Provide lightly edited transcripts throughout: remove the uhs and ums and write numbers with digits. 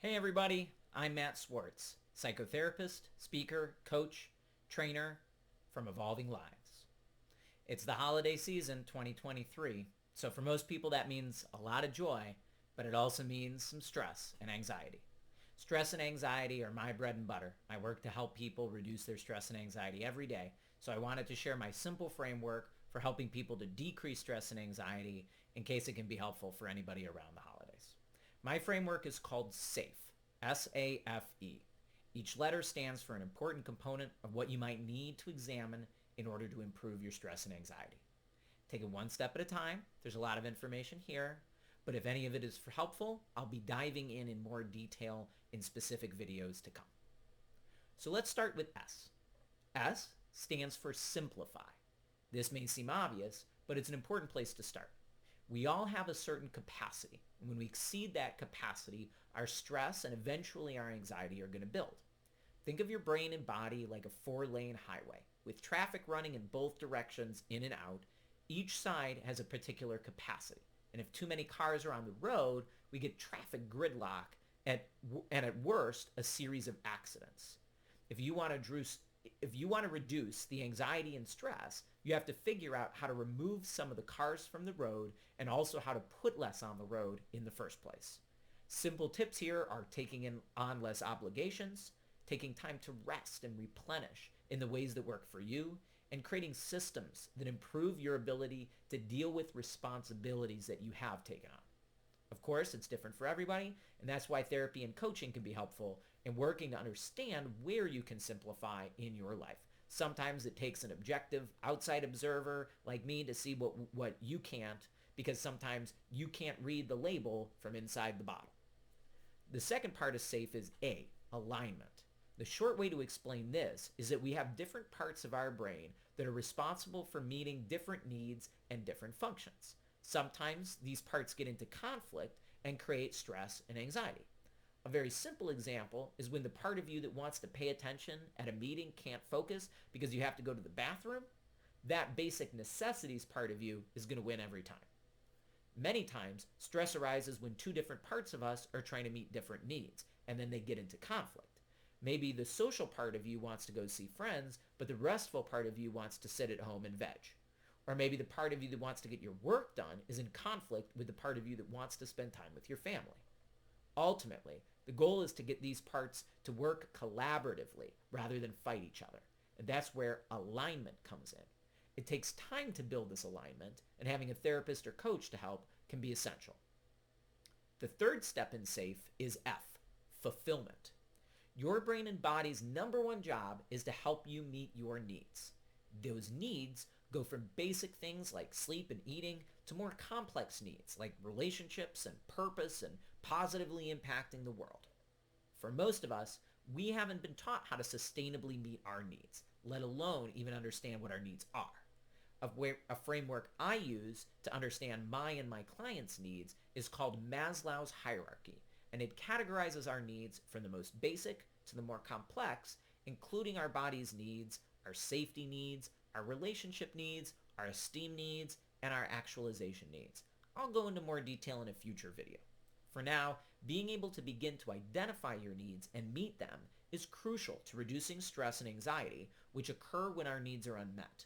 Hey everybody, I'm Matt Swartz, psychotherapist, speaker, coach, trainer from Evolving Lives. It's the holiday season 2023, so for most people that means a lot of joy, but it also means some stress and anxiety. Stress and anxiety are my bread and butter. I work to help people reduce their stress and anxiety every day, so I wanted to share my simple framework for helping people to decrease stress and anxiety in case it can be helpful for anybody around the holidays. My framework is called SAFE, S-A-F-E. Each letter stands for an important component of what you might need to examine in order to improve your stress and anxiety. Take it one step at a time. There's a lot of information here, but if any of it is helpful, I'll be diving in more detail in specific videos to come. So let's start with S. S stands for simplify. This may seem obvious, but it's an important place to start. We all have a certain capacity, and when we exceed that capacity, our stress and eventually our anxiety are going to build. Think of your brain and body like a 4-lane highway with traffic running in both directions in and out. Each side has a particular capacity, and if too many cars are on the road, we get traffic gridlock and at worst, a series of accidents. If you want to reduce the anxiety and stress, you have to figure out how to remove some of the cars from the road and also how to put less on the road in the first place. Simple tips here are taking on less obligations, taking time to rest and replenish in the ways that work for you, and creating systems that improve your ability to deal with responsibilities that you have taken on. Of course, it's different for everybody, and that's why therapy and coaching can be helpful in working to understand where you can simplify in your life. Sometimes it takes an objective outside observer like me to see what you can't, because sometimes you can't read the label from inside the bottle. The second part of SAFE is A, alignment. The short way to explain this is that we have different parts of our brain that are responsible for meeting different needs and different functions. Sometimes these parts get into conflict and create stress and anxiety. A very simple example is when the part of you that wants to pay attention at a meeting can't focus because you have to go to the bathroom. That basic necessities part of you is going to win every time. Many times, stress arises when two different parts of us are trying to meet different needs, and then they get into conflict. Maybe the social part of you wants to go see friends, but the restful part of you wants to sit at home and veg. Or maybe the part of you that wants to get your work done is in conflict with the part of you that wants to spend time with your family. Ultimately, the goal is to get these parts to work collaboratively rather than fight each other. And that's where alignment comes in. It takes time to build this alignment, and having a therapist or coach to help can be essential. The third step in SAFE is F, fulfillment. Your brain and body's number one job is to help you meet your needs. Those needs go from basic things like sleep and eating to more complex needs like relationships and purpose and positively impacting the world. For most of us, we haven't been taught how to sustainably meet our needs, let alone even understand what our needs are. A framework I use to understand my and my clients' needs is called Maslow's hierarchy, and it categorizes our needs from the most basic to the more complex, including our body's needs, our safety needs, our relationship needs, our esteem needs, and our actualization needs. I'll go into more detail in a future video. For now, being able to begin to identify your needs and meet them is crucial to reducing stress and anxiety, which occur when our needs are unmet.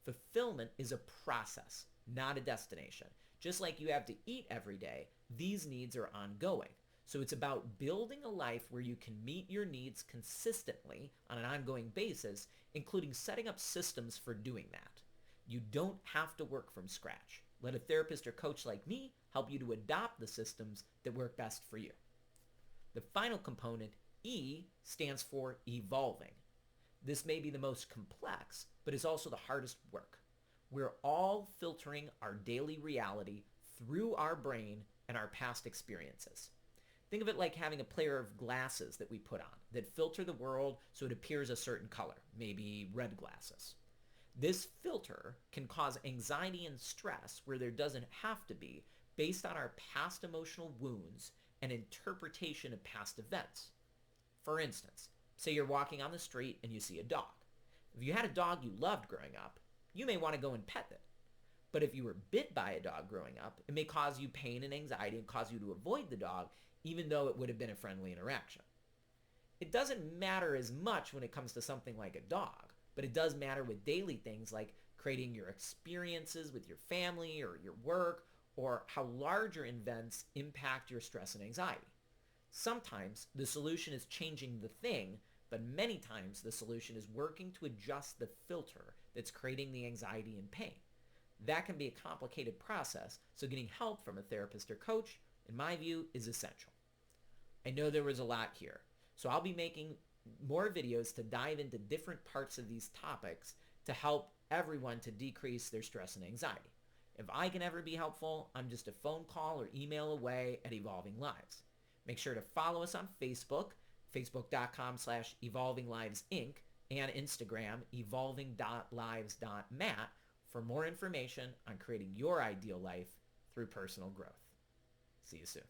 Fulfillment is a process, not a destination. Just like you have to eat every day, these needs are ongoing. So it's about building a life where you can meet your needs consistently on an ongoing basis, including setting up systems for doing that. You don't have to work from scratch. Let a therapist or coach like me help you to adopt the systems that work best for you. The final component, E, stands for evolving. This may be the most complex, but is also the hardest work. We're all filtering our daily reality through our brain and our past experiences. Think of it like having a pair of glasses that we put on that filter the world so it appears a certain color, maybe red glasses. This filter can cause anxiety and stress where there doesn't have to be, based on our past emotional wounds and interpretation of past events. For instance, say you're walking on the street and you see a dog. If you had a dog you loved growing up, you may want to go and pet it. But if you were bit by a dog growing up, it may cause you pain and anxiety and cause you to avoid the dog, even though it would have been a friendly interaction. It doesn't matter as much when it comes to something like a dog, but it does matter with daily things like creating your experiences with your family or your work, or how larger events impact your stress and anxiety. Sometimes the solution is changing the thing, but many times the solution is working to adjust the filter that's creating the anxiety and pain. That can be a complicated process, so getting help from a therapist or coach, in my view, is essential. I know there was a lot here, so I'll be making more videos to dive into different parts of these topics to help everyone to decrease their stress and anxiety. If I can ever be helpful, I'm just a phone call or email away at Evolving Lives. Make sure to follow us on Facebook, facebook.com/evolvinglivesinc, and Instagram, evolving.lives.mat, for more information on creating your ideal life through personal growth. See you soon.